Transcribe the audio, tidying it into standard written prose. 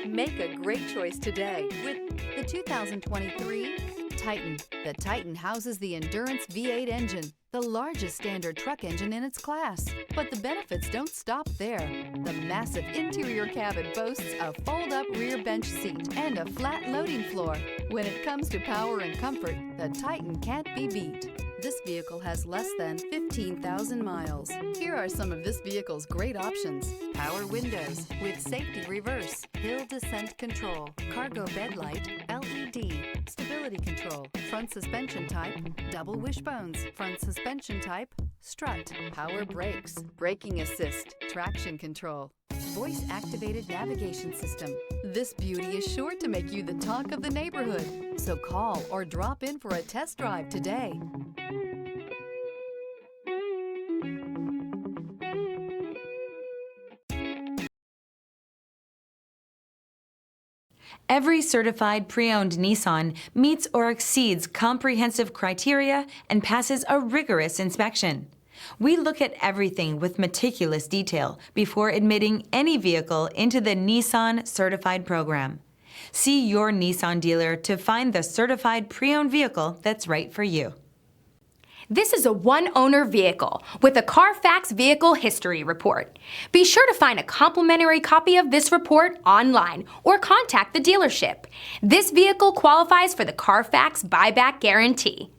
Make a great choice today with the 2023 Titan. The Titan houses the Endurance V8 engine, the largest standard truck engine in its class. But the benefits don't stop there. The massive interior cabin boasts a fold-up rear bench seat and a flat loading floor. When it comes to power and comfort, the Titan can't be beat. This vehicle has less than 15,000 miles. Here are some of this vehicle's great options: power windows with safety reverse, hill descent control, cargo bed light, LED, stability control, front suspension type, double wishbones, front suspension type, strut, power brakes, braking assist, traction control, voice-activated navigation system. This beauty is sure to make you the talk of the neighborhood. So call or drop in for a test drive today. Every certified pre-owned Nissan meets or exceeds comprehensive criteria and passes a rigorous inspection. We look at everything with meticulous detail before admitting any vehicle into the Nissan Certified Program. See your Nissan dealer to find the certified pre-owned vehicle that's right for you. This is a one-owner vehicle with a Carfax Vehicle History Report. Be sure to find a complimentary copy of this report online or contact the dealership. This vehicle qualifies for the Carfax Buyback Guarantee.